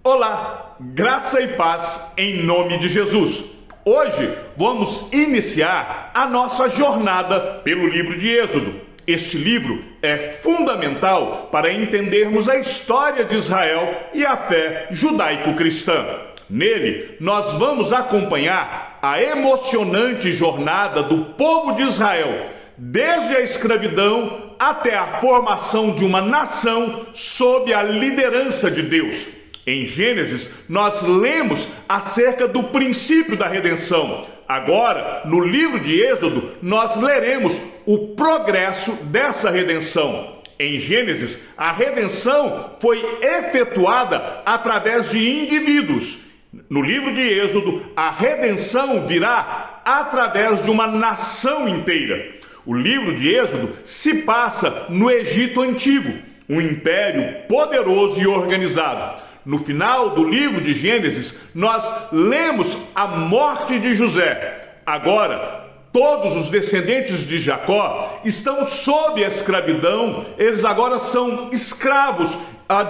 Olá, graça e paz em nome de Jesus. Hoje vamos iniciar a nossa jornada pelo livro de Êxodo. Este livro é fundamental para entendermos a história de Israel e a fé judaico-cristã. Nele, nós vamos acompanhar a emocionante jornada do povo de Israel, desde a escravidão até a formação de uma nação sob a liderança de Deus. Em Gênesis, nós lemos acerca do princípio da redenção. Agora, no livro de Êxodo, nós leremos o progresso dessa redenção. Em Gênesis, a redenção foi efetuada através de indivíduos. No livro de Êxodo, a redenção virá através de uma nação inteira. O livro de Êxodo se passa no Egito Antigo, um império poderoso e organizado. No final do livro de Gênesis, nós lemos a morte de José. Agora, todos os descendentes de Jacó estão sob a escravidão, eles agora são escravos,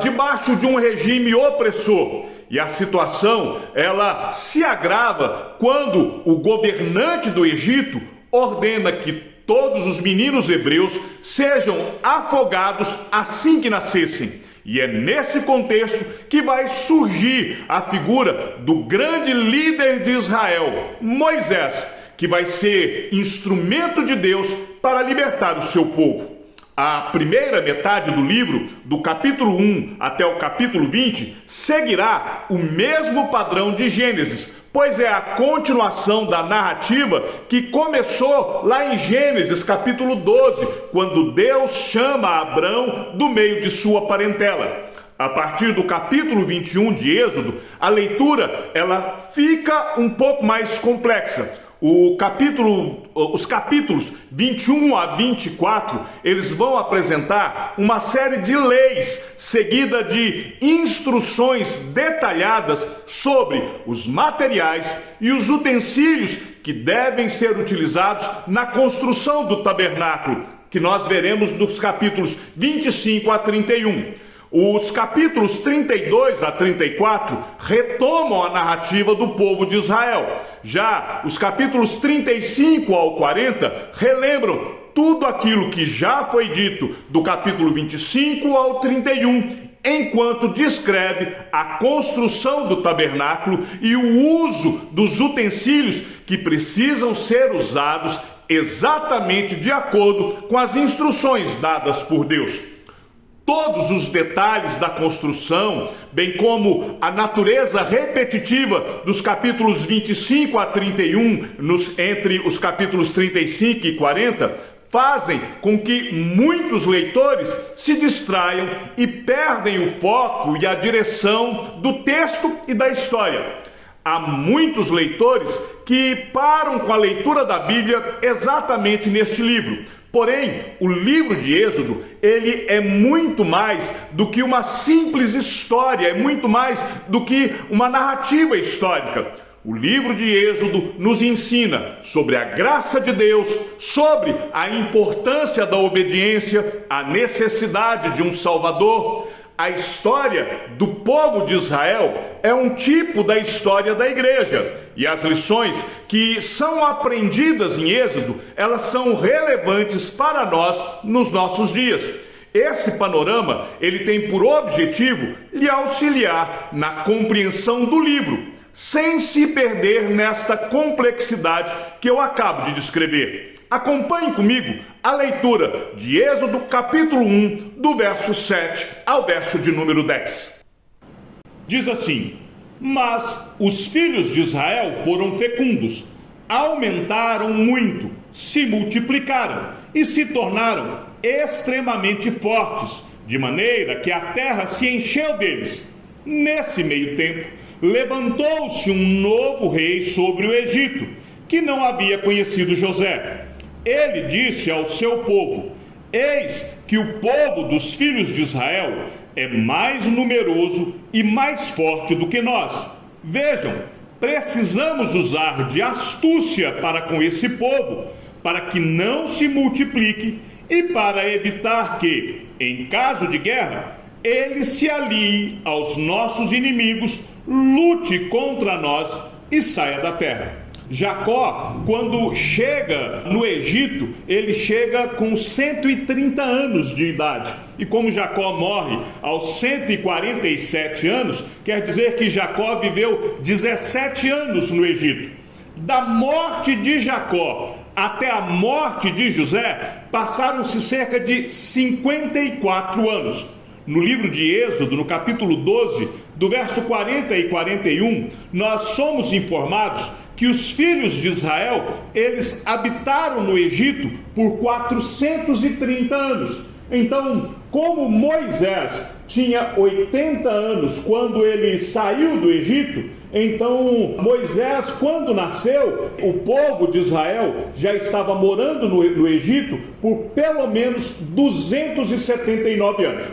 debaixo de um regime opressor. E a situação, ela se agrava quando o governante do Egito ordena que todos os meninos hebreus sejam afogados assim que nascessem. E é nesse contexto que vai surgir a figura do grande líder de Israel, Moisés, que vai ser instrumento de Deus para libertar o seu povo. A primeira metade do livro, do capítulo 1 até o capítulo 20, seguirá o mesmo padrão de Gênesis, pois é a continuação da narrativa que começou lá em Gênesis capítulo 12, quando Deus chama Abrão do meio de sua parentela. A partir do capítulo 21 de Êxodo, a leitura ela fica um pouco mais complexa. Os capítulos 21 a 24, eles vão apresentar uma série de leis, seguida de instruções detalhadas sobre os materiais e os utensílios que devem ser utilizados na construção do tabernáculo, que nós veremos dos capítulos 25 a 31. Os capítulos 32 a 34 retomam a narrativa do povo de Israel. Já os capítulos 35 ao 40 relembram tudo aquilo que já foi dito do capítulo 25 ao 31, enquanto descreve a construção do tabernáculo e o uso dos utensílios que precisam ser usados exatamente de acordo com as instruções dadas por Deus. Todos os detalhes da construção, bem como a natureza repetitiva dos capítulos 25 a 31, entre os capítulos 35 e 40, fazem com que muitos leitores se distraiam e perdem o foco e a direção do texto e da história. Há muitos leitores que param com a leitura da Bíblia exatamente neste livro. Porém, o livro de Êxodo, ele é muito mais do que uma simples história, é muito mais do que uma narrativa histórica. O livro de Êxodo nos ensina sobre a graça de Deus, sobre a importância da obediência, a necessidade de um Salvador. A história do povo de Israel é um tipo da história da igreja, e as lições que são aprendidas em Êxodo, elas são relevantes para nós nos nossos dias. Esse panorama, ele tem por objetivo lhe auxiliar na compreensão do livro, sem se perder nesta complexidade que eu acabo de descrever. Acompanhe comigo a leitura de Êxodo capítulo 1, do verso 7 ao verso de número 10. Diz assim: Mas os filhos de Israel foram fecundos, aumentaram muito, se multiplicaram e se tornaram extremamente fortes, de maneira que a terra se encheu deles. Nesse meio tempo, levantou-se um novo rei sobre o Egito, que não havia conhecido José. Ele disse ao seu povo: Eis que o povo dos filhos de Israel é mais numeroso e mais forte do que nós. Vejam, precisamos usar de astúcia para com esse povo, para que não se multiplique e para evitar que, em caso de guerra, ele se alie aos nossos inimigos, lute contra nós e saia da terra. Jacó, quando chega no Egito, ele chega com 130 anos de idade. E como Jacó morre aos 147 anos, quer dizer que Jacó viveu 17 anos no Egito. Da morte de Jacó até a morte de José, passaram-se cerca de 54 anos. No livro de Êxodo, no capítulo 12, do verso 40 e 41, nós somos informados que os filhos de Israel, eles habitaram no Egito por 430 anos. Então, como Moisés tinha 80 anos quando ele saiu do Egito, então Moisés, quando nasceu, o povo de Israel já estava morando no Egito por pelo menos 279 anos.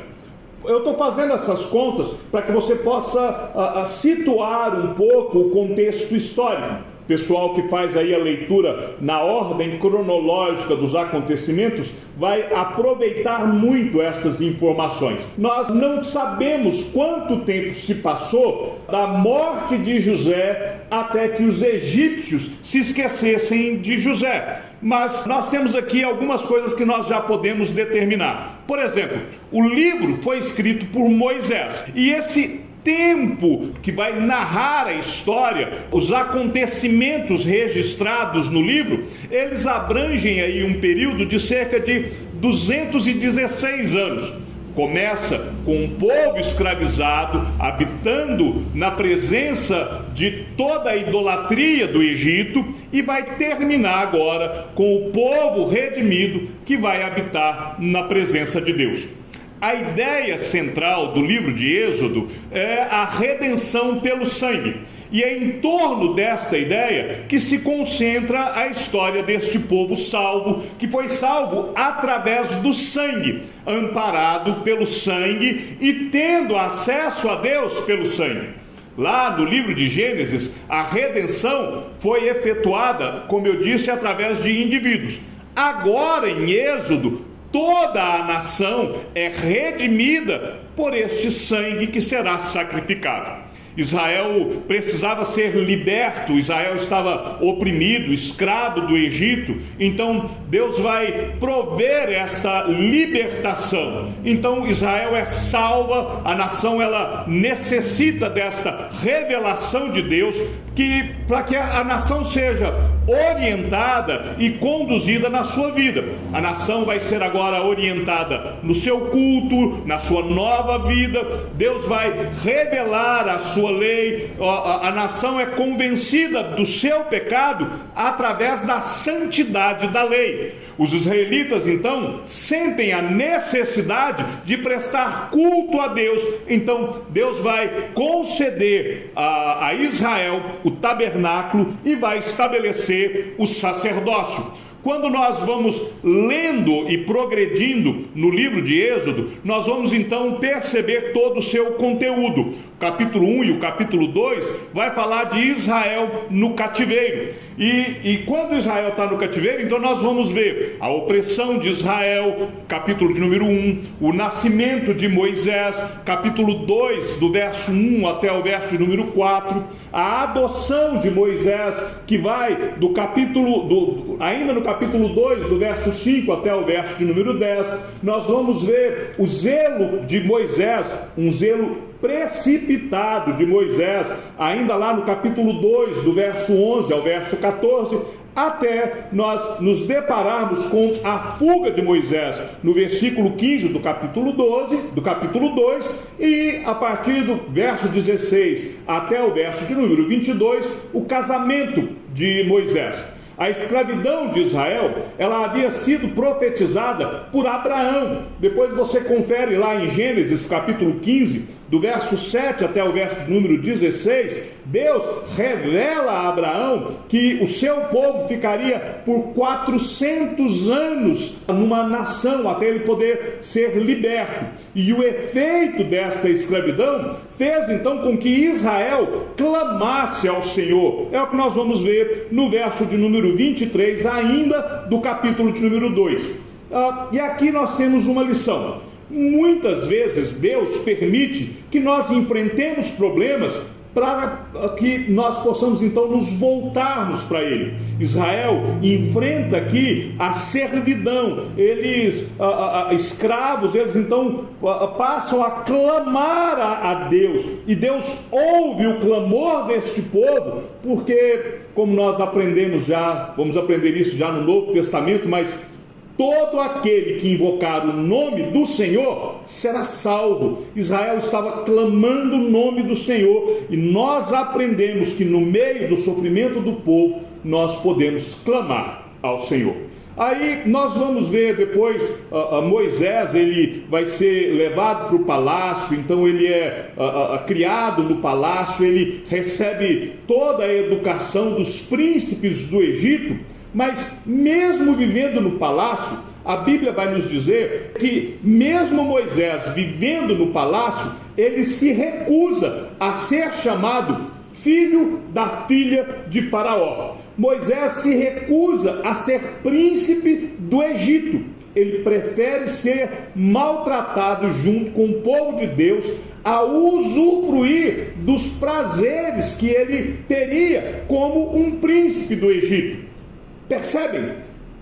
Eu estou fazendo essas contas para que você possa situar um pouco o contexto histórico. Pessoal que faz aí a leitura na ordem cronológica dos acontecimentos vai aproveitar muito essas informações. Nós não sabemos quanto tempo se passou da morte de José até que os egípcios se esquecessem de José. Mas nós temos aqui algumas coisas que nós já podemos determinar. Por exemplo, o livro foi escrito por Moisés, e esse tempo que vai narrar a história, os acontecimentos registrados no livro, eles abrangem aí um período de cerca de 216 anos. Começa com um povo escravizado, habitando na presença de toda a idolatria do Egito, e vai terminar agora com o povo redimido que vai habitar na presença de Deus. A ideia central do livro de Êxodo é a redenção pelo sangue. E é em torno desta ideia que se concentra a história deste povo salvo, que foi salvo através do sangue, amparado pelo sangue e tendo acesso a Deus pelo sangue. Lá no livro de Gênesis, a redenção foi efetuada, como eu disse, através de indivíduos. Agora, em Êxodo, toda a nação é redimida por este sangue que será sacrificado. Israel precisava ser liberto, Israel estava oprimido, escravo do Egito, então Deus vai prover esta libertação. Então Israel é salva, a nação ela necessita desta revelação de Deus, para que a nação seja orientada e conduzida na sua vida. A nação vai ser agora orientada no seu culto, na sua nova vida. Deus vai revelar a sua lei. A nação é convencida do seu pecado através da santidade da lei. Os israelitas então sentem a necessidade de prestar culto a Deus. Então Deus vai conceder a Israel o tabernáculo e vai estabelecer o sacerdócio. Quando nós vamos lendo e progredindo no livro de Êxodo, nós vamos então perceber todo o seu conteúdo. O capítulo 1 e o capítulo 2 vai falar de Israel no cativeiro. E quando Israel está no cativeiro, então nós vamos ver a opressão de Israel, capítulo de número 1, o nascimento de Moisés, capítulo 2, do verso 1 até o verso de número 4, a adoção de Moisés, que vai do capítulo, ainda no capítulo 2, do verso 5 até o verso de número 10, nós vamos ver o zelo de Moisés, um zelo precipitado de Moisés, ainda lá no capítulo 2, do verso 11 ao verso 14, até nós nos depararmos com a fuga de Moisés no versículo 15 do capítulo 12, do capítulo 2, e a partir do verso 16 até o verso de número 22, o casamento de Moisés. A escravidão de Israel, ela havia sido profetizada por Abraão. Depois você confere lá em Gênesis capítulo 15, do verso 7 até o verso número 16, Deus revela a Abraão que o seu povo ficaria por 400 anos numa nação, até ele poder ser liberto. E o efeito desta escravidão fez então com que Israel clamasse ao Senhor. É o que nós vamos ver no verso de número 23, ainda do capítulo de número 2. E aqui nós temos uma lição. Muitas vezes Deus permite que nós enfrentemos problemas para que nós possamos então nos voltarmos para Ele. Israel enfrenta aqui a servidão, eles, escravos, eles então passam a clamar a Deus, e Deus ouve o clamor deste povo, porque, como nós aprendemos já, vamos aprender isso já no Novo Testamento, mas todo aquele que invocar o nome do Senhor será salvo. Israel estava clamando o nome do Senhor, e nós aprendemos que no meio do sofrimento do povo, nós podemos clamar ao Senhor. Aí nós vamos ver depois, Moisés, ele vai ser levado para o palácio, então ele é criado no palácio, ele recebe toda a educação dos príncipes do Egito. Mas mesmo vivendo no palácio, a Bíblia vai nos dizer que mesmo Moisés vivendo no palácio, ele se recusa a ser chamado filho da filha de Faraó. Moisés se recusa a ser príncipe do Egito. Ele prefere ser maltratado junto com o povo de Deus, a usufruir dos prazeres que ele teria como um príncipe do Egito. Percebem?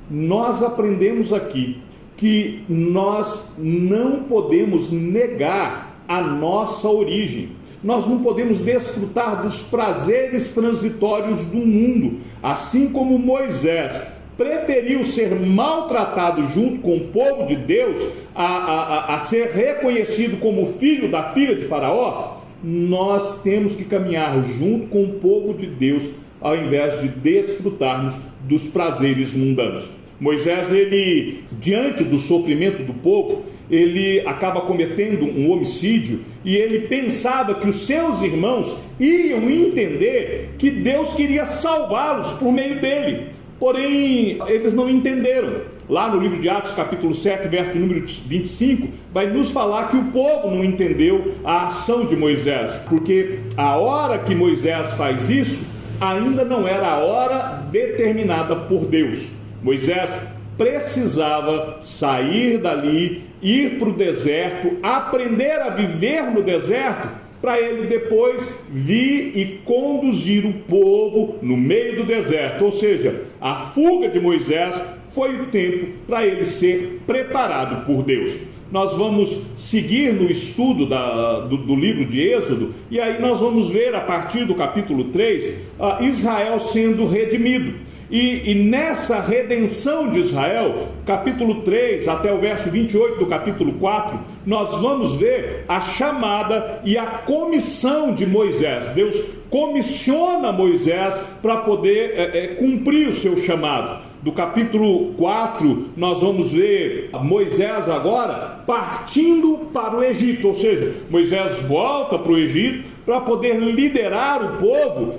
Nós aprendemos aqui que nós não podemos negar a nossa origem. Nós não podemos desfrutar dos prazeres transitórios do mundo. Assim como Moisés preferiu ser maltratado junto com o povo de Deus a ser reconhecido como filho da filha de Faraó, nós temos que caminhar junto com o povo de Deus, ao invés de desfrutarmos dos prazeres mundanos. Moisés, ele, diante do sofrimento do povo, ele acaba cometendo um homicídio, e ele pensava que os seus irmãos iam entender que Deus queria salvá-los por meio dele. Porém, eles não entenderam. Lá no livro de Atos, capítulo 7, verso número 25, vai nos falar que o povo não entendeu a ação de Moisés, porque a hora que Moisés faz isso, ainda não era a hora determinada por Deus. Moisés precisava sair dali, ir para o deserto, aprender a viver no deserto, para ele depois vir e conduzir o povo no meio do deserto. Ou seja, a fuga de Moisés foi o tempo para ele ser preparado por Deus. Nós vamos seguir no estudo do livro de Êxodo, e aí nós vamos ver a partir do capítulo 3, Israel sendo redimido. E nessa redenção de Israel, capítulo 3 até o verso 28 do capítulo 4, nós vamos ver a chamada e a comissão de Moisés. Deus comissiona Moisés para poder cumprir o seu chamado. Do capítulo 4, nós vamos ver Moisés agora partindo para o Egito, ou seja, Moisés volta para o Egito para poder liderar o povo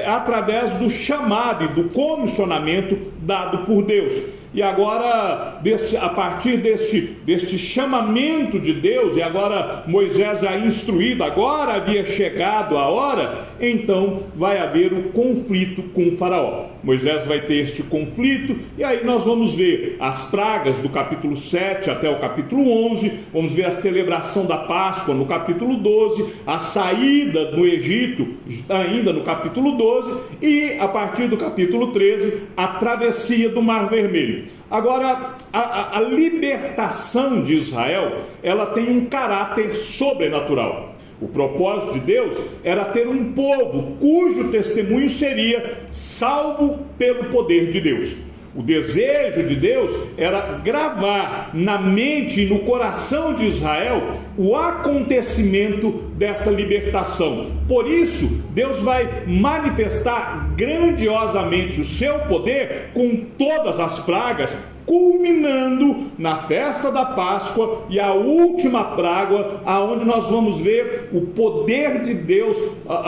através do chamado e do comissionamento dado por Deus. E agora, a partir deste chamamento de Deus, e agora Moisés já instruído, agora havia chegado a hora, então vai haver o conflito com o faraó. Moisés vai ter este conflito, e aí nós vamos ver as pragas do capítulo 7 até o capítulo 11, vamos ver a celebração da Páscoa no capítulo 12, a saída do Egito ainda no capítulo 12, e a partir do capítulo 13, a travessia do Mar Vermelho. Agora, a libertação de Israel, ela tem um caráter sobrenatural. O propósito de Deus era ter um povo cujo testemunho seria salvo pelo poder de Deus. O desejo de Deus era gravar na mente e no coração de Israel o acontecimento dessa libertação. Por isso, Deus vai manifestar grandiosamente o seu poder com todas as pragas, culminando na festa da Páscoa e a última praga, aonde nós vamos ver o poder de Deus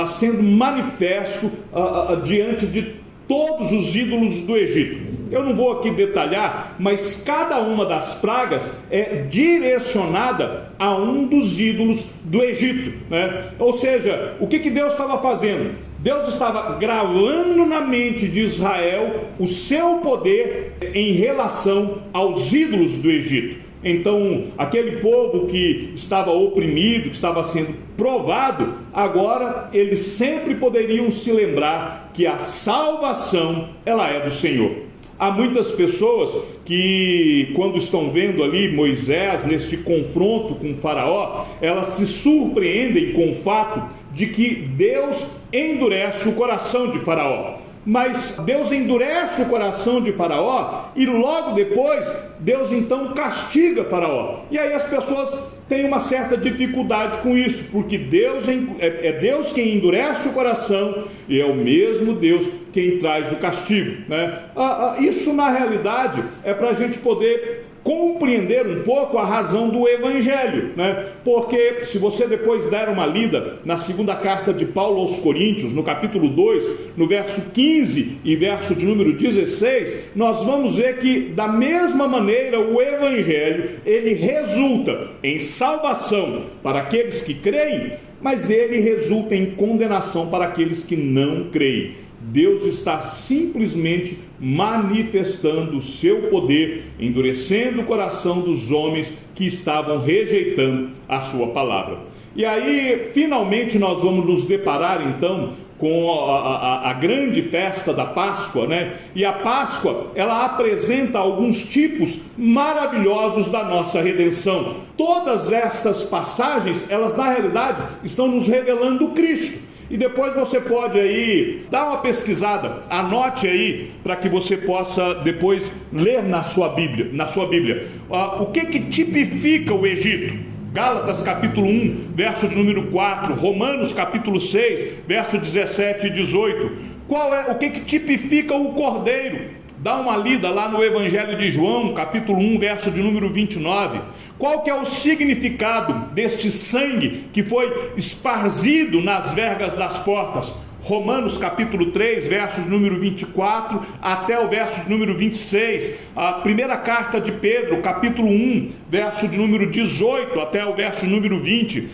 sendo manifesto diante de todos os ídolos do Egito. Eu não vou aqui detalhar, mas cada uma das pragas é direcionada a um dos ídolos do Egito, né? Ou seja, o que Deus estava fazendo? Deus estava gravando na mente de Israel o seu poder em relação aos ídolos do Egito. Então, aquele povo que estava oprimido, que estava sendo provado, agora eles sempre poderiam se lembrar que a salvação, ela é do Senhor. Há muitas pessoas que, quando estão vendo ali Moisés neste confronto com Faraó, elas se surpreendem com o fato de que Deus endurece o coração de Faraó. Mas Deus endurece o coração de Faraó e logo depois Deus então castiga Faraó. E aí as pessoas têm uma certa dificuldade com isso, porque é Deus quem endurece o coração e é o mesmo Deus quem traz o castigo, né? Isso na realidade é para a gente poder compreender um pouco a razão do Evangelho, né? Porque se você depois der uma lida na segunda carta de Paulo aos Coríntios, no capítulo 2, no verso 15 e verso de número 16, nós vamos ver que da mesma maneira o Evangelho, ele resulta em salvação para aqueles que creem, mas ele resulta em condenação para aqueles que não creem. Deus está simplesmente manifestando o seu poder, endurecendo o coração dos homens que estavam rejeitando a sua palavra. E aí, finalmente, nós vamos nos deparar, então, com a grande festa da Páscoa, né? E a Páscoa, ela apresenta alguns tipos maravilhosos da nossa redenção. Todas estas passagens, elas, na realidade, estão nos revelando Cristo. E depois você pode aí dar uma pesquisada, anote aí para que você possa depois ler na sua Bíblia. O que tipifica o Egito? Gálatas capítulo 1, verso de número 4, Romanos capítulo 6, verso 17 e 18. O que tipifica o Cordeiro? Dá uma lida lá no Evangelho de João, capítulo 1, verso de número 29. Qual que é o significado deste sangue que foi esparzido nas vergas das portas? Romanos capítulo 3, verso de número 24 até o verso de número 26. A primeira carta de Pedro, capítulo 1, verso de número 18 até o verso de número 20.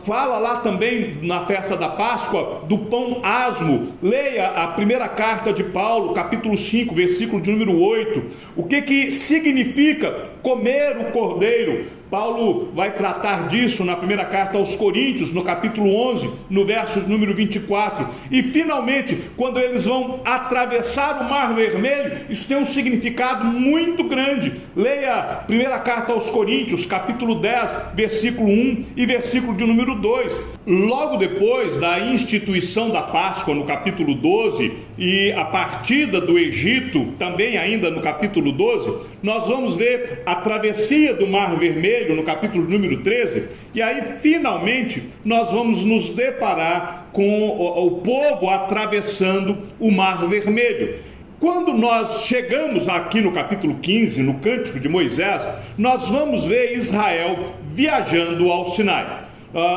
Fala lá também na festa da Páscoa do pão asmo. Leia a primeira carta de Paulo, capítulo 5, versículo de número 8. O que significa comer o cordeiro? Paulo vai tratar disso na primeira carta aos Coríntios, no capítulo 11, no verso número 24. E finalmente, quando eles vão atravessar o Mar Vermelho, isso tem um significado muito grande. Leia a primeira carta aos Coríntios, capítulo 10, versículo 1 e versículo de número 2. Logo depois da instituição da Páscoa, no capítulo 12, e a partida do Egito, também ainda no capítulo 12, nós vamos ver a travessia do Mar Vermelho, no capítulo número 13, e aí finalmente nós vamos nos deparar com o povo atravessando o Mar Vermelho. Quando nós chegamos aqui no capítulo 15, no Cântico de Moisés, nós vamos ver Israel viajando ao Sinai.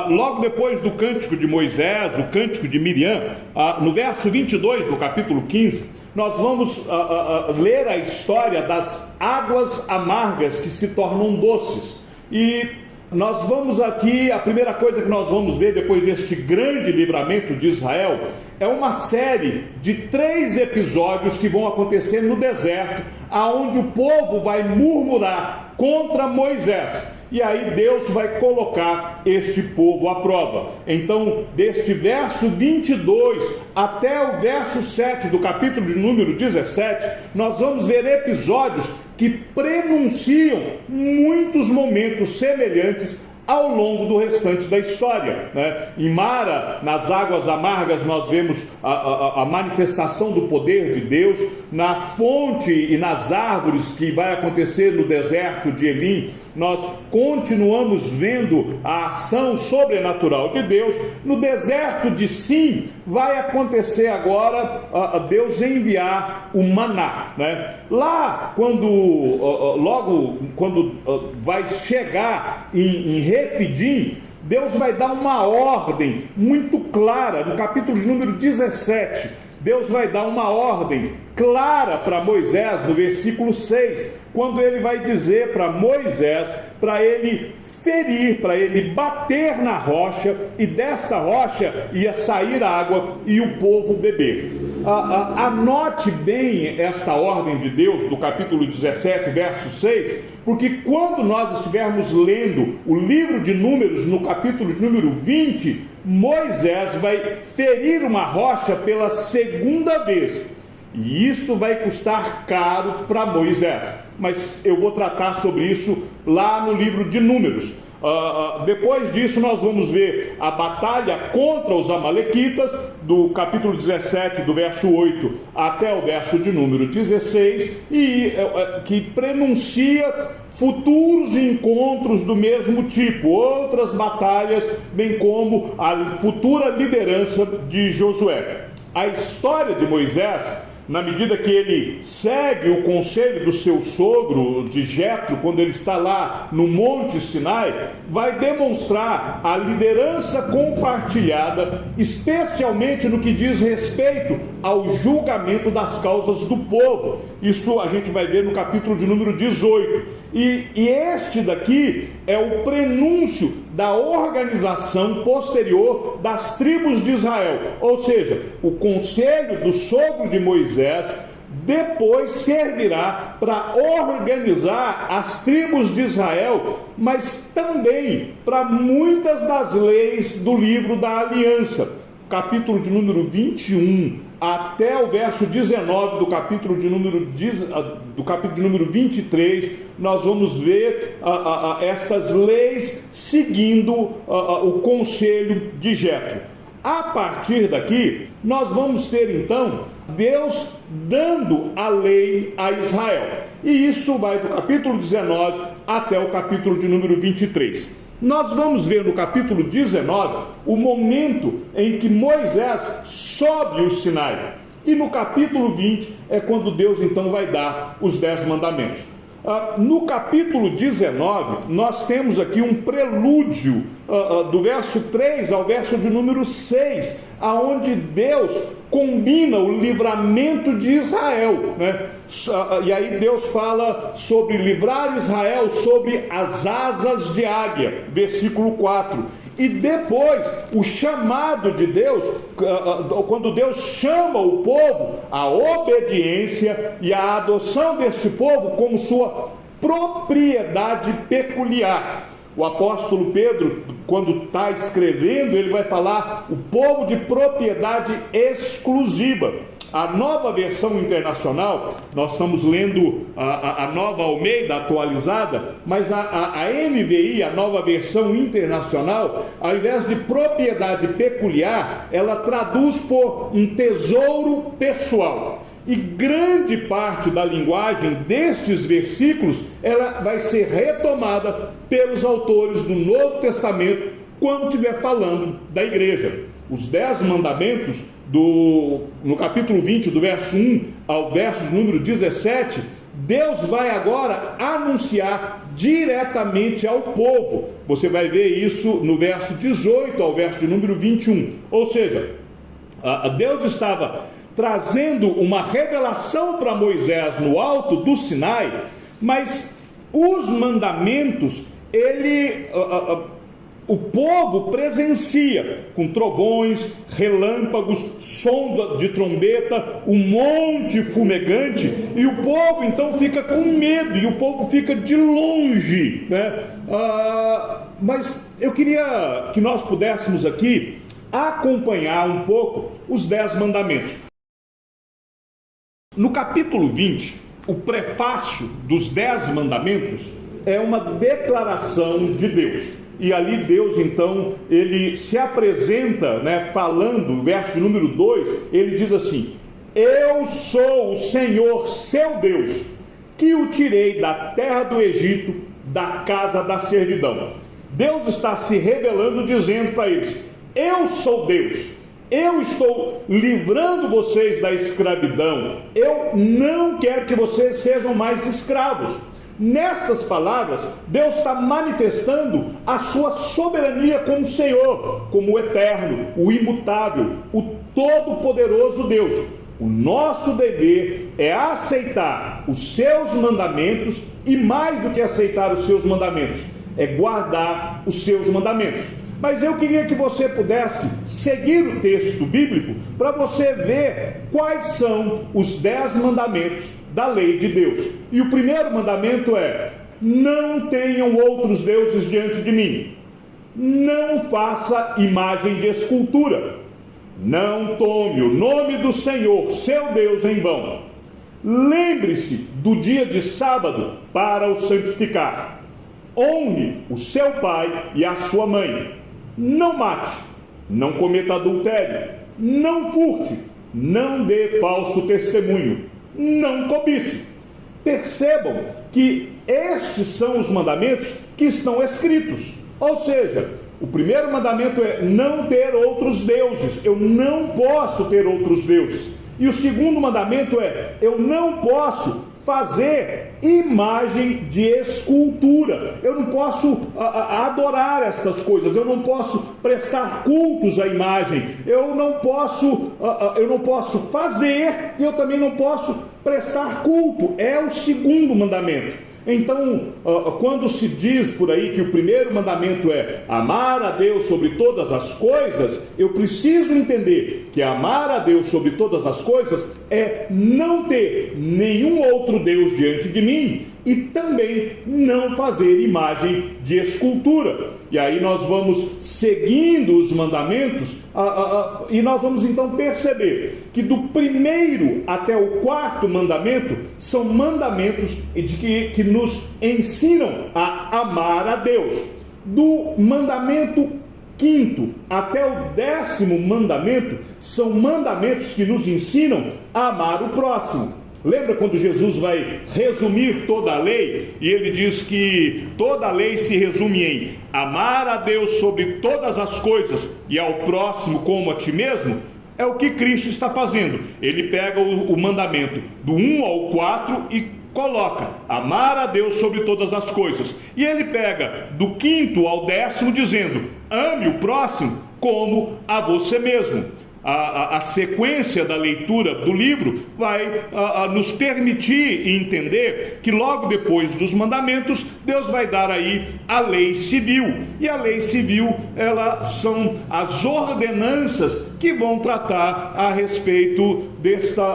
Logo depois do Cântico de Moisés, o Cântico de Miriam, no verso 22 do capítulo 15, nós vamos ler a história das águas amargas que se tornam doces. E nós vamos aqui, a primeira coisa que nós vamos ver depois deste grande livramento de Israel é uma série de 3 episódios que vão acontecer no deserto, aonde o povo vai murmurar contra Moisés. E aí Deus vai colocar este povo à prova. Então, deste verso 22 até o verso 7 do capítulo de número 17, nós vamos ver episódios que prenunciam muitos momentos semelhantes ao longo do restante da história, né? Em Mara, nas águas amargas, nós vemos a manifestação do poder de Deus. Na fonte e nas árvores que vai acontecer no deserto de Elim, nós continuamos vendo a ação sobrenatural de Deus. No deserto de Sim, vai acontecer agora Deus enviar o maná, né? Lá, quando vai chegar em Refidim, Deus vai dar uma ordem muito clara. No capítulo de número 17, Deus vai dar uma ordem clara para Moisés, no versículo 6, quando ele vai dizer para Moisés, para ele ferir, para ele bater na rocha, e desta rocha ia sair água e o povo beber. Anote bem esta ordem de Deus do capítulo 17, verso 6, porque quando nós estivermos lendo o livro de Números, no capítulo de número 20, Moisés vai ferir uma rocha pela segunda vez. E isto vai custar caro para Moisés. Mas eu vou tratar sobre isso lá no livro de Números. Depois disso nós vamos ver a batalha contra os amalequitas, do capítulo 17, do verso 8 até o verso de número 16, e que prenuncia futuros encontros do mesmo tipo, outras batalhas, bem como a futura liderança de Josué. A história de Moisés, na medida que ele segue o conselho do seu sogro, de Jetro, quando ele está lá no Monte Sinai, vai demonstrar a liderança compartilhada, especialmente no que diz respeito ao julgamento das causas do povo. Isso a gente vai ver no capítulo de número 18. E este daqui é o prenúncio da organização posterior das tribos de Israel. Ou seja, o conselho do sogro de Moisés depois servirá para organizar as tribos de Israel, mas também para muitas das leis do livro da aliança. Capítulo de número 21 até o verso 19 do capítulo de número 23, nós vamos ver estas leis seguindo o conselho de Jetro. A partir daqui, nós vamos ter então Deus dando a lei a Israel. E isso vai do capítulo 19 até o capítulo de número 23. Nós vamos ver no capítulo 19 o momento em que Moisés sobe o Sinai. E no capítulo 20 é quando Deus então vai dar os 10 mandamentos. No capítulo 19, nós temos aqui um prelúdio do verso 3 ao verso de número 6, aonde Deus combina o livramento de Israel, né? E aí Deus fala sobre livrar Israel sobre as asas de águia, versículo 4. E depois, o chamado de Deus, quando Deus chama o povo, a obediência e a adoção deste povo como sua propriedade peculiar. O apóstolo Pedro, quando está escrevendo, ele vai falar o povo de propriedade exclusiva. A Nova Versão Internacional, nós estamos lendo a Nova Almeida atualizada, mas a NVI, a Nova Versão Internacional, ao invés de propriedade peculiar, ela traduz por um tesouro pessoal. E grande parte da linguagem destes versículos, ela vai ser retomada pelos autores do Novo Testamento quando estiver falando da igreja. Os 10 mandamentos, no capítulo 20, do verso 1 ao verso número 17, Deus vai agora anunciar diretamente ao povo. Você vai ver isso no verso 18 ao verso de número 21. Ou seja, Deus estava trazendo uma revelação para Moisés no alto do Sinai, mas os mandamentos, o povo presencia com trovões, relâmpagos, som de trombeta, um monte fumegante, e o povo então fica com medo, e o povo fica de longe, né? Mas eu queria que nós pudéssemos aqui acompanhar um pouco os 10 mandamentos. No capítulo 20, o prefácio dos 10 mandamentos é uma declaração de Deus. E ali Deus, então, ele se apresenta, né, falando, verso de número 2, ele diz assim: eu sou o Senhor, seu Deus, que o tirei da terra do Egito, da casa da servidão. Deus está se revelando, dizendo para eles: eu sou Deus. Eu estou livrando vocês da escravidão. Eu não quero que vocês sejam mais escravos. Nessas palavras, Deus está manifestando a sua soberania como Senhor, como o eterno, o imutável, o todo-poderoso Deus. O nosso dever é aceitar os seus mandamentos, e mais do que aceitar os seus mandamentos, é guardar os seus mandamentos. Mas eu queria que você pudesse seguir o texto bíblico para você ver quais são os 10 mandamentos da lei de Deus. E o primeiro mandamento é: não tenham outros deuses diante de mim. Não faça imagem de escultura. Não tome o nome do Senhor, seu Deus, em vão. Lembre-se do dia de sábado para o santificar. Honre o seu pai e a sua mãe. Não mate, não cometa adultério, não furte, não dê falso testemunho, não cobice. Percebam que estes são os mandamentos que estão escritos. Ou seja, o primeiro mandamento é não ter outros deuses. Eu não posso ter outros deuses. E o segundo mandamento é: eu não posso fazer imagem de escultura. Eu não posso adorar estas coisas. Eu não posso prestar cultos à imagem. Eu não posso fazer, e eu também não posso prestar culto. É o segundo mandamento. Então, quando se diz por aí que o primeiro mandamento é amar a Deus sobre todas as coisas, eu preciso entender que amar a Deus sobre todas as coisas é não ter nenhum outro Deus diante de mim e também não fazer imagem de escultura. E aí nós vamos seguindo os mandamentos e nós vamos então perceber que do primeiro até o quarto mandamento são mandamentos que nos ensinam a amar a Deus. Do mandamento quinto até o 10º mandamento são mandamentos que nos ensinam a amar o próximo. Lembra quando Jesus vai resumir toda a lei? E ele diz que toda a lei se resume em amar a Deus sobre todas as coisas e ao próximo como a ti mesmo? É o que Cristo está fazendo. Ele pega o mandamento do 1 ao 4 e coloca amar a Deus sobre todas as coisas. E ele pega do 5º ao 10º dizendo ame o próximo como a você mesmo. A sequência da leitura do livro vai nos permitir entender que logo depois dos mandamentos, Deus vai dar aí a lei civil. E a lei civil, elas são as ordenanças que vão tratar a respeito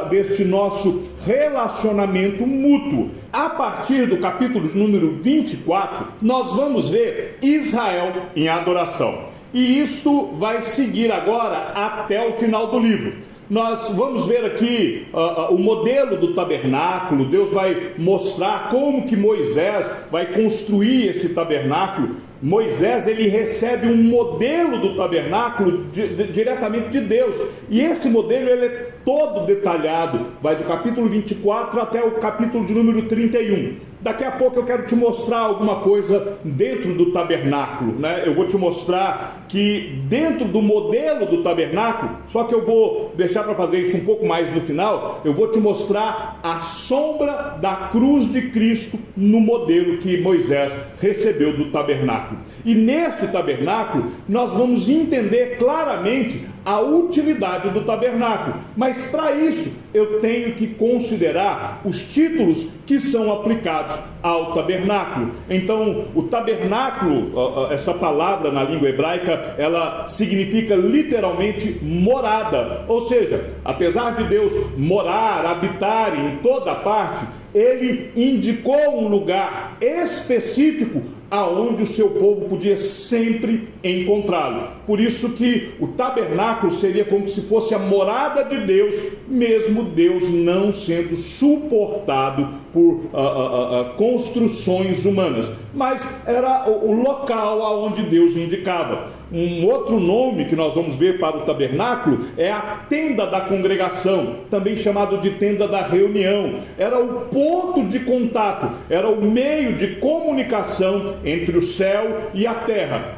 deste nosso relacionamento mútuo. A partir do capítulo número 24, nós vamos ver Israel em adoração. E isto vai seguir agora até o final do livro. Nós vamos ver aqui o modelo do tabernáculo. Deus vai mostrar como que Moisés vai construir esse tabernáculo. Moisés, ele recebe um modelo do tabernáculo diretamente de Deus. E esse modelo, ele é todo detalhado. Vai do capítulo 24 até o capítulo de número 31. Daqui a pouco eu quero te mostrar alguma coisa dentro do tabernáculo, né? Eu vou te mostrar que dentro do modelo do tabernáculo, só que eu vou deixar para fazer isso um pouco mais no final, eu vou te mostrar a sombra da cruz de Cristo no modelo que Moisés recebeu do tabernáculo. E nesse tabernáculo nós vamos entender claramente a utilidade do tabernáculo. Mas para isso eu tenho que considerar os títulos que são aplicados ao tabernáculo. Então, o tabernáculo, essa palavra na língua hebraica, ela significa literalmente morada. Ou seja, apesar de Deus morar, habitar em toda parte, ele indicou um lugar específico aonde o seu povo podia sempre encontrá-lo. Por isso que o tabernáculo seria como se fosse a morada de Deus, mesmo Deus não sendo suportado por construções humanas, mas era o local aonde Deus indicava. Um outro nome que nós vamos ver para o tabernáculo é a tenda da congregação, também chamado de tenda da reunião. Era o ponto de contato, era o meio de comunicação entre o céu e a terra.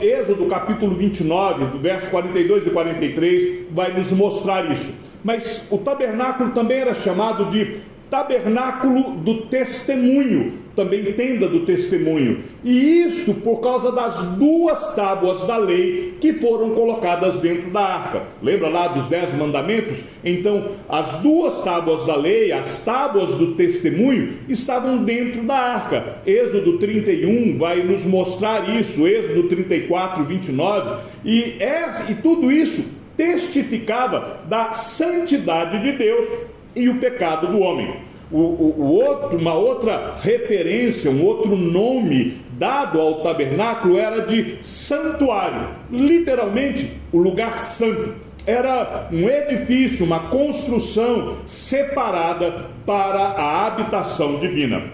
Êxodo capítulo 29, do verso 42 e 43, vai nos mostrar isso. Mas o tabernáculo também era chamado de tabernáculo do testemunho, também tenda do testemunho, e isto por causa das 2 tábuas da lei que foram colocadas dentro da arca. Lembra lá dos 10 mandamentos? Então, as 2 tábuas da lei, as tábuas do testemunho, estavam dentro da arca. Êxodo 31 vai nos mostrar isso, Êxodo 34, 29, e tudo isso testificava da santidade de Deus e o pecado do homem. Uma outra referência, um outro nome dado ao tabernáculo era de santuário, literalmente o lugar santo. Era um edifício, uma construção separada para a habitação divina.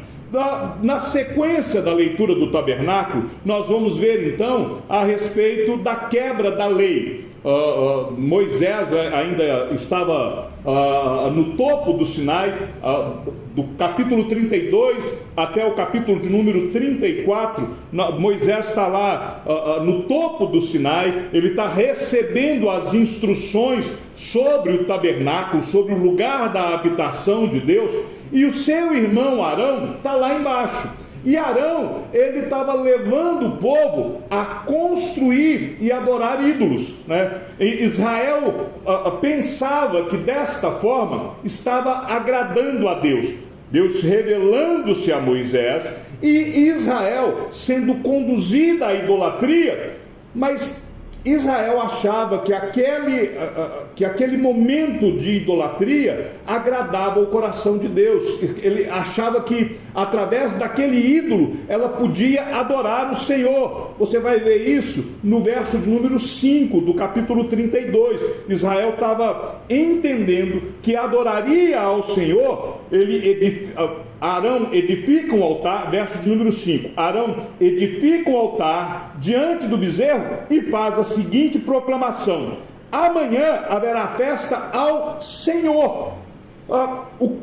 Na sequência da leitura do tabernáculo, nós vamos ver então a respeito da quebra da lei. Moisés ainda estava no topo do Sinai, do capítulo 32 até o capítulo de número 34, Moisés está lá no topo do Sinai, ele está recebendo as instruções sobre o tabernáculo, sobre o lugar da habitação de Deus, e o seu irmão Arão está lá embaixo. E Arão, ele estava levando o povo a construir e adorar ídolos, né? E Israel pensava que desta forma estava agradando a Deus. Deus revelando-se a Moisés e Israel sendo conduzida à idolatria, mas Israel achava que aquele momento de idolatria agradava o coração de Deus. Ele achava que através daquele ídolo ela podia adorar o Senhor. Você vai ver isso no verso de número 5 do capítulo 32. Israel estava entendendo que adoraria ao Senhor. Arão edifica um altar, verso de número 5. Arão edifica um altar diante do bezerro e faz a seguinte proclamação: amanhã haverá festa ao Senhor.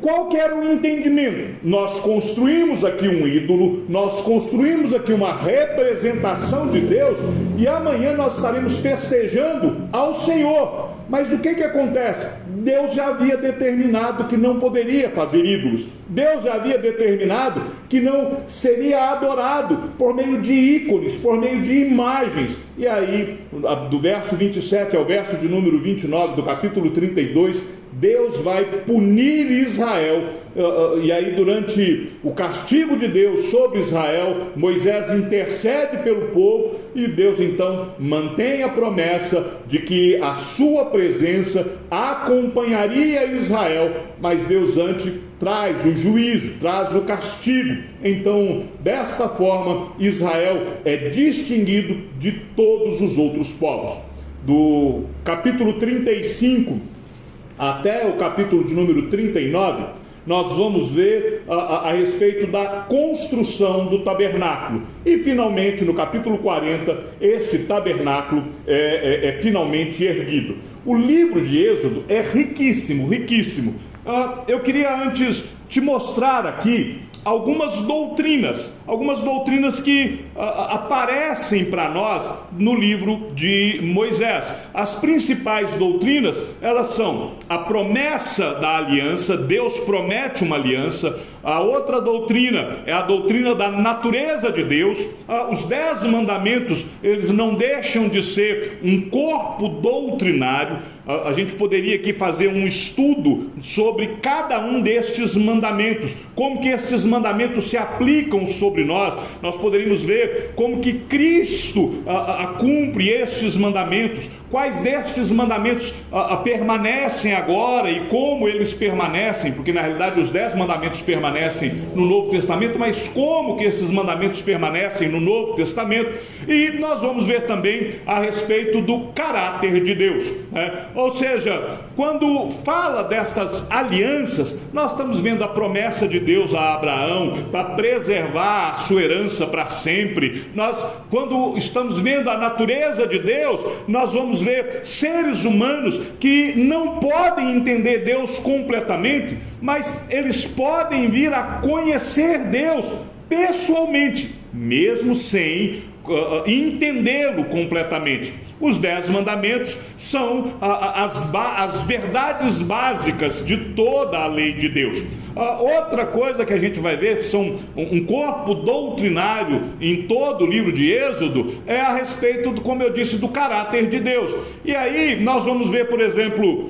Qual que era o entendimento? Nós construímos aqui um ídolo, nós construímos aqui uma representação de Deus, e amanhã nós estaremos festejando ao Senhor. Mas o que acontece? Deus já havia determinado que não poderia fazer ídolos. Deus já havia determinado que não seria adorado por meio de ícones, por meio de imagens. E aí, do verso 27 ao verso de número 29 do capítulo 32, Deus vai punir Israel. E aí, durante o castigo de Deus sobre Israel, Moisés intercede pelo povo, e Deus então mantém a promessa de que a sua presença acompanharia Israel, mas Deus antes traz o juízo, traz o castigo. Então, desta forma, Israel é distinguido de todos os outros povos. Do capítulo 35 até o capítulo de número 39, nós vamos ver a respeito da construção do tabernáculo. E finalmente, no capítulo 40, este tabernáculo é finalmente erguido. O livro de Êxodo é riquíssimo, riquíssimo. Eu queria antes te mostrar aqui algumas doutrinas que aparecem para nós no livro de Moisés. As principais doutrinas, elas são a promessa da aliança. Deus promete uma aliança. A outra doutrina é a doutrina da natureza de Deus. Os 10 mandamentos, eles não deixam de ser um corpo doutrinário. A gente poderia aqui fazer um estudo sobre cada um destes mandamentos, como que estes mandamentos se aplicam sobre nós. Nós poderíamos ver como que Cristo cumpre estes mandamentos, quais destes mandamentos permanecem agora e como eles permanecem, porque na realidade os 10 mandamentos permanecem no Novo Testamento, mas como que esses mandamentos permanecem no Novo Testamento. E nós vamos ver também a respeito do caráter de Deus, né? Ou seja, quando fala dessas alianças, nós estamos vendo a promessa de Deus a Abraão para preservar a sua herança para sempre. Quando estamos vendo a natureza de Deus, nós vamos ver seres humanos que não podem entender Deus completamente, mas eles podem vir a conhecer Deus pessoalmente, mesmo sem e entendê-lo completamente. Os 10 mandamentos são as verdades básicas de toda a lei de Deus. Outra coisa que a gente vai ver, são um corpo doutrinário em todo o livro de Êxodo, é a respeito, como eu disse, do caráter de Deus. E aí nós vamos ver, por exemplo,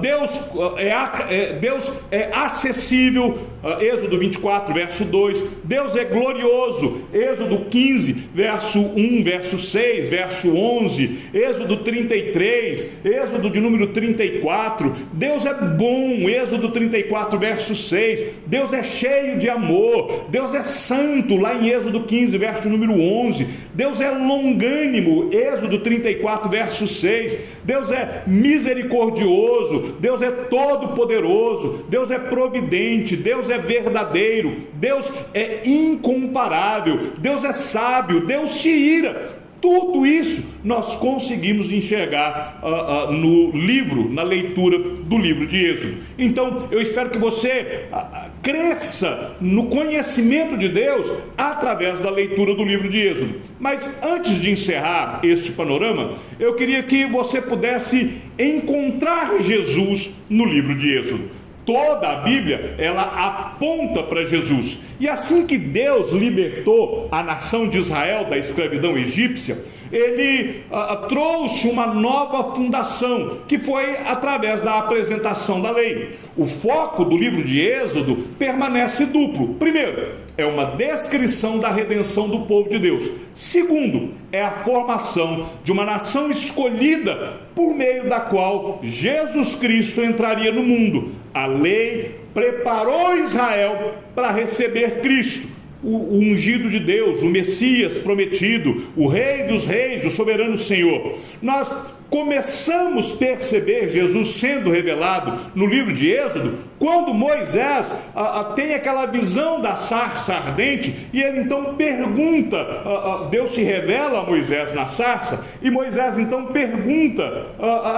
Deus é acessível, Êxodo 24, verso 2. Deus é glorioso, Êxodo 15, verso 1, verso 6, verso 11. Êxodo 33, Êxodo de número 34. Deus é bom, Êxodo 34, verso 6. Deus é cheio de amor. Deus é santo, lá em Êxodo 15, verso número 11. Deus é longânimo, Êxodo 34, verso 6. Deus é misericordioso. Deus é todo poderoso. Deus é providente. Deus é verdadeiro. Deus é incomparável. Deus é sábio. Deus se ira. Tudo isso nós conseguimos enxergar no livro, na leitura do livro de Êxodo. Então, eu espero que você cresça no conhecimento de Deus através da leitura do livro de Êxodo. Mas antes de encerrar este panorama, eu queria que você pudesse encontrar Jesus no livro de Êxodo. Toda a Bíblia, ela aponta para Jesus. E assim que Deus libertou a nação de Israel da escravidão egípcia, Ele trouxe uma nova fundação, que foi através da apresentação da lei. O foco do livro de Êxodo permanece duplo. Primeiro, é uma descrição da redenção do povo de Deus. Segundo, é a formação de uma nação escolhida, por meio da qual Jesus Cristo entraria no mundo. A lei preparou Israel para receber Cristo, o ungido de Deus, o Messias prometido, o Rei dos Reis, o soberano Senhor. Nós começamos a perceber Jesus sendo revelado no livro de Êxodo, quando Moisés tem aquela visão da sarça ardente, e ele então pergunta, Deus se revela a Moisés na sarça, e Moisés então pergunta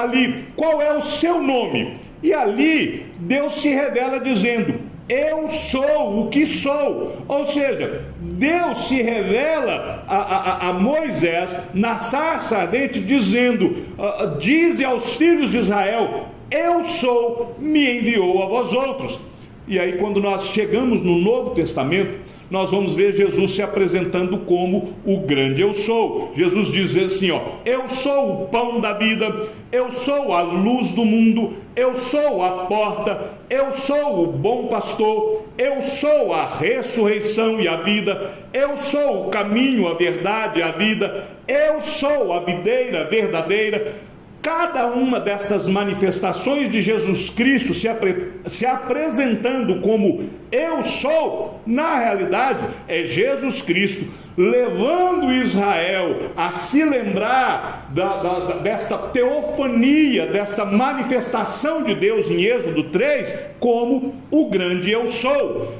ali, qual é o seu nome? E ali Deus se revela dizendo, eu sou o que sou. Ou seja, Deus se revela a Moisés na sarça ardente dizendo, dize aos filhos de Israel, eu sou, me enviou a vós outros. E aí quando nós chegamos no Novo Testamento, nós vamos ver Jesus se apresentando como o grande eu sou. Jesus diz assim, eu sou o pão da vida, eu sou a luz do mundo, eu sou a porta, eu sou o bom pastor, eu sou a ressurreição e a vida, eu sou o caminho, a verdade e a vida, eu sou a videira verdadeira. Cada uma dessas manifestações de Jesus Cristo se apresentando como eu sou, na realidade é Jesus Cristo levando Israel a se lembrar desta teofania, desta manifestação de Deus em Êxodo 3, como o grande eu sou.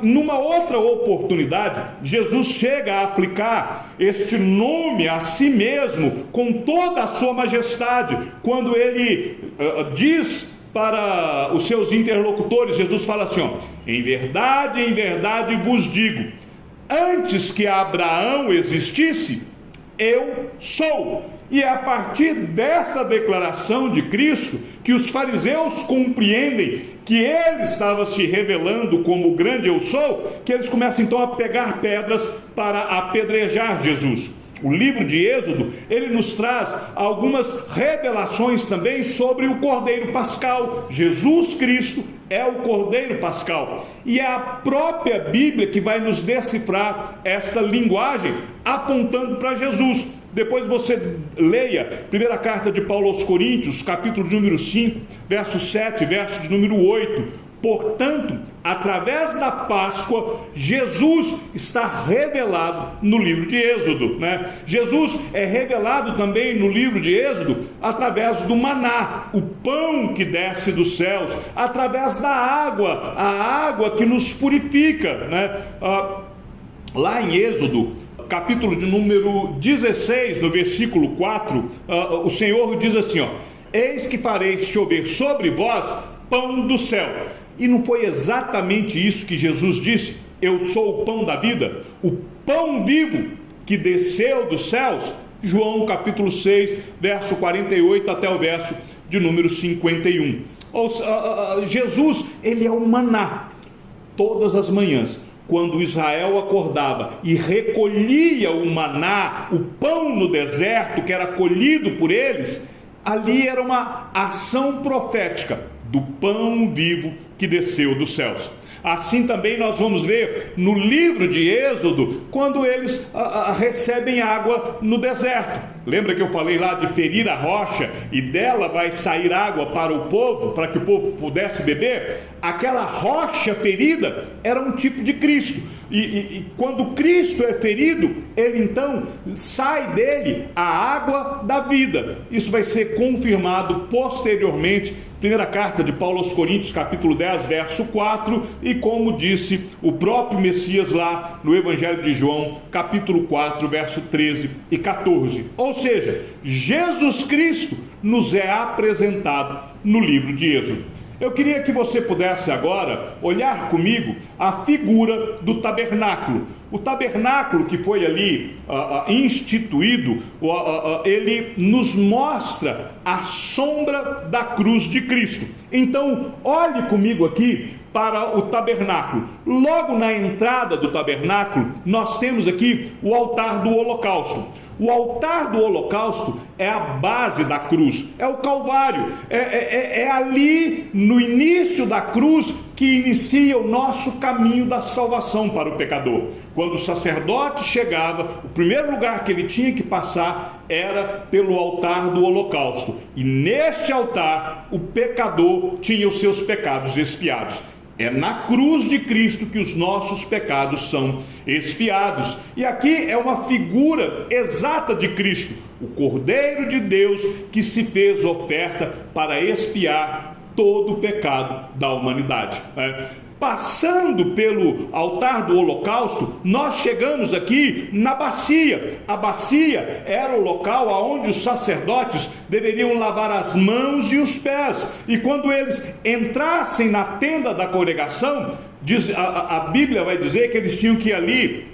Numa outra oportunidade, Jesus chega a aplicar este nome a si mesmo com toda a sua majestade, quando ele diz para os seus interlocutores, Jesus fala assim, em verdade vos digo, antes que Abraão existisse, eu sou. E é a partir dessa declaração de Cristo que os fariseus compreendem que ele estava se revelando como o grande eu sou, que eles começam então a pegar pedras para apedrejar Jesus. O livro de Êxodo, ele nos traz algumas revelações também sobre o Cordeiro Pascal. Jesus Cristo é o Cordeiro Pascal. E é a própria Bíblia que vai nos decifrar esta linguagem, apontando para Jesus. Depois você leia a primeira carta de Paulo aos Coríntios, capítulo de número 5, verso 7, verso de número 8. Portanto, através da Páscoa, Jesus está revelado no livro de Êxodo, Jesus é revelado também no livro de Êxodo através do maná, o pão que desce dos céus, através da água, a água que nos purifica, lá em Êxodo, capítulo de número 16, no versículo 4, o Senhor diz assim, eis que farei chover sobre vós pão do céu. E não foi exatamente isso que Jesus disse? Eu sou o pão da vida, o pão vivo que desceu dos céus? João capítulo 6, verso 48 até o verso de número 51. Jesus, ele é o maná. Todas as manhãs, quando Israel acordava e recolhia o maná, o pão no deserto que era colhido por eles, ali era uma ação profética do pão vivo que desceu dos céus. Assim também nós vamos ver no livro de Êxodo, quando eles recebem água no deserto. Lembra que eu falei lá de ferir a rocha e dela vai sair água para o povo, para que o povo pudesse beber? Aquela rocha ferida era um tipo de Cristo. E quando Cristo é ferido, ele então sai dele a água da vida. Isso vai ser confirmado posteriormente. Primeira carta de Paulo aos Coríntios, capítulo 10, verso 4, e como disse o próprio Messias lá no Evangelho de João, capítulo 4, verso 13 e 14. Ou seja, Jesus Cristo nos é apresentado no livro de Êxodo. Eu queria que você pudesse agora olhar comigo a figura do tabernáculo. O tabernáculo que foi ali instituído, ele nos mostra a sombra da cruz de Cristo. Então, olhe comigo aqui para o tabernáculo. Logo na entrada do tabernáculo, nós temos aqui o altar do holocausto. O altar do holocausto é a base da cruz, é o Calvário, é ali no início da cruz que inicia o nosso caminho da salvação para o pecador. Quando o sacerdote chegava, o primeiro lugar que ele tinha que passar era pelo altar do holocausto. E neste altar, o pecador tinha os seus pecados expiados. É na cruz de Cristo que os nossos pecados são expiados. E aqui é uma figura exata de Cristo, o Cordeiro de Deus que se fez oferta para expiar todo o pecado da humanidade. Passando pelo altar do holocausto, nós chegamos aqui na bacia. A bacia era o local onde os sacerdotes deveriam lavar as mãos e os pés. E quando eles entrassem na tenda da congregação, a Bíblia vai dizer que eles tinham que ir ali,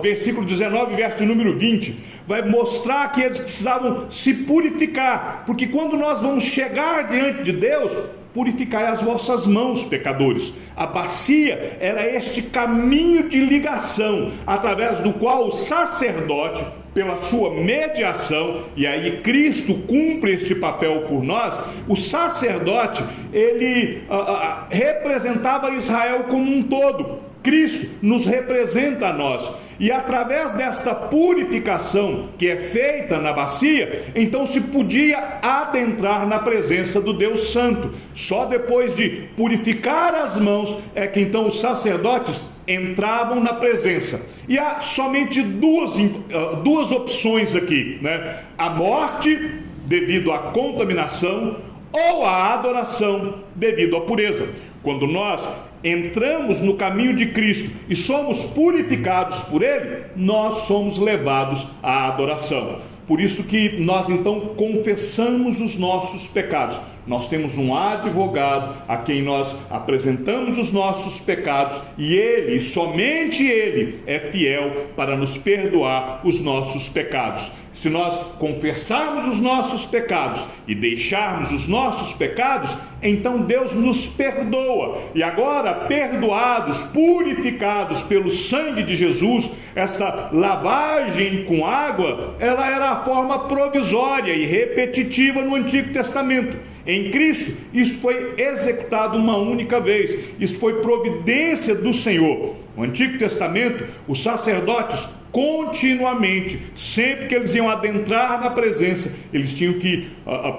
versículo 19, verso número 20, vai mostrar que eles precisavam se purificar, porque quando nós vamos chegar diante de Deus, purificai as vossas mãos, pecadores. A bacia era este caminho de ligação, através do qual o sacerdote, pela sua mediação, e aí Cristo cumpre este papel por nós, o sacerdote, ele representava Israel como um todo. Cristo nos representa a nós. E através desta purificação que é feita na bacia, então se podia adentrar na presença do Deus Santo. Só depois de purificar as mãos é que então os sacerdotes entravam na presença. E há somente duas opções aqui, né? A morte devido à contaminação ou a adoração devido à pureza. Quando nós entramos no caminho de Cristo e somos purificados por Ele, nós somos levados à adoração. Por isso que nós então confessamos os nossos pecados. Nós temos um advogado a quem nós apresentamos os nossos pecados e Ele, somente Ele, é fiel para nos perdoar os nossos pecados. Se nós confessarmos os nossos pecados e deixarmos os nossos pecados, então Deus nos perdoa. E agora, perdoados, purificados pelo sangue de Jesus, essa lavagem com água, ela era a forma provisória e repetitiva no Antigo Testamento. Em Cristo, isso foi executado uma única vez. Isso foi providência do Senhor. No Antigo Testamento, os sacerdotes continuamente, sempre que eles iam adentrar na presença, eles tinham que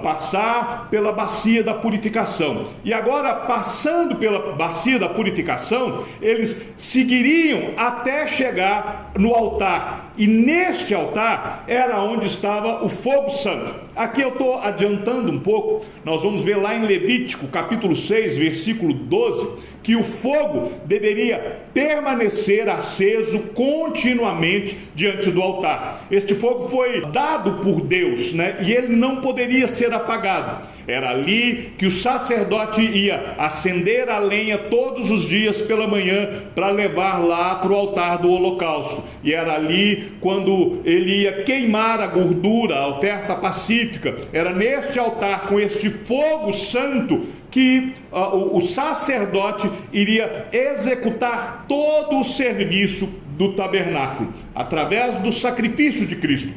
passar pela bacia da purificação. E agora, passando pela bacia da purificação, eles seguiriam até chegar no altar. E neste altar era onde estava o fogo santo. Aqui eu estou adiantando um pouco. Nós vamos ver lá em Levítico, capítulo 6, versículo 12, que o fogo deveria permanecer aceso continuamente diante do altar. Este fogo foi dado por Deus, né? E ele não poderia ser apagado. Era ali que o sacerdote ia acender a lenha todos os dias pela manhã para levar lá para o altar do holocausto. E era ali quando ele ia queimar a gordura, a oferta pacífica. Era neste altar, com este fogo santo, que o sacerdote iria executar todo o serviço do tabernáculo, através do sacrifício de Cristo.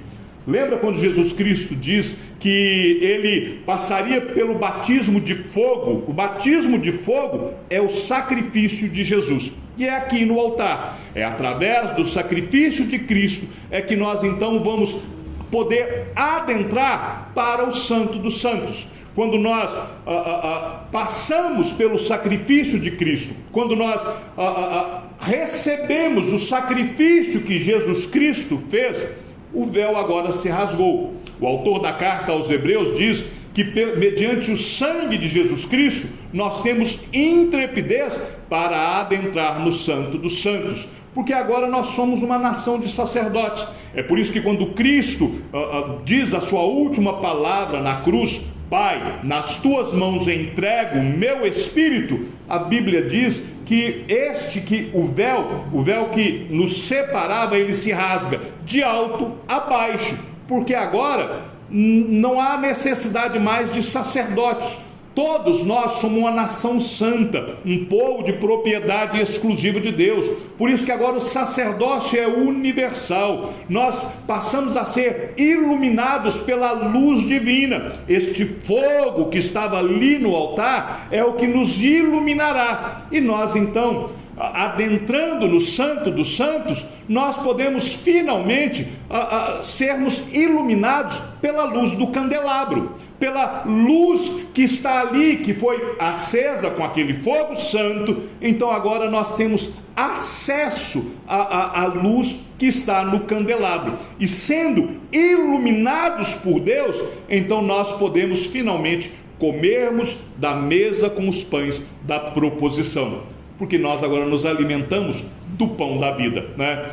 Lembra quando Jesus Cristo diz que ele passaria pelo batismo de fogo? O batismo de fogo é o sacrifício de Jesus. E é aqui no altar, é através do sacrifício de Cristo, é que nós então vamos poder adentrar para o Santo dos Santos. Quando nós passamos pelo sacrifício de Cristo, quando nós recebemos o sacrifício que Jesus Cristo fez, o véu agora se rasgou. O autor da carta aos Hebreus diz que mediante o sangue de Jesus Cristo, nós temos intrepidez para adentrar no Santo dos Santos, porque agora nós somos uma nação de sacerdotes. É por isso que quando Cristo diz a sua última palavra na cruz: Pai, nas tuas mãos entrego o meu espírito, a Bíblia diz que o véu que nos separava, ele se rasga de alto a baixo, porque agora não há necessidade mais de sacerdotes. Todos nós somos uma nação santa, um povo de propriedade exclusiva de Deus. Por isso que agora o sacerdócio é universal. Nós passamos a ser iluminados pela luz divina. Este fogo que estava ali no altar é o que nos iluminará. E nós então, adentrando no Santo dos Santos, nós podemos finalmente sermos iluminados pela luz do candelabro, pela luz que está ali, que foi acesa com aquele fogo santo. Então agora nós temos acesso à luz que está no candelabro, e sendo iluminados por Deus, então nós podemos finalmente comermos da mesa com os pães da proposição, porque nós agora nos alimentamos do pão da vida, né?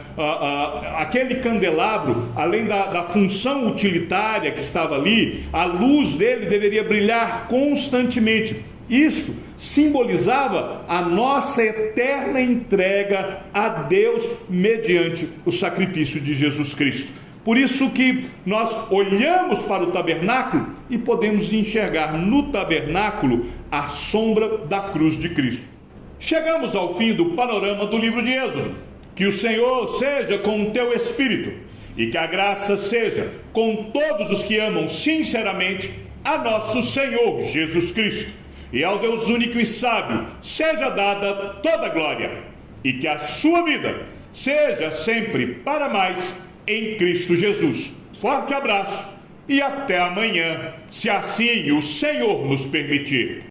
Aquele candelabro, além da função utilitária que estava ali, a luz dele deveria brilhar constantemente. Isto simbolizava a nossa eterna entrega a Deus mediante o sacrifício de Jesus Cristo. Por isso que nós olhamos para o tabernáculo e podemos enxergar no tabernáculo a sombra da cruz de Cristo. Chegamos ao fim do panorama do livro de Êxodo. Que o Senhor seja com o teu espírito, e que a graça seja com todos os que amam sinceramente a nosso Senhor Jesus Cristo. E ao Deus único e sábio seja dada toda a glória, e que a sua vida seja sempre para mais em Cristo Jesus. Forte abraço e até amanhã, se assim o Senhor nos permitir.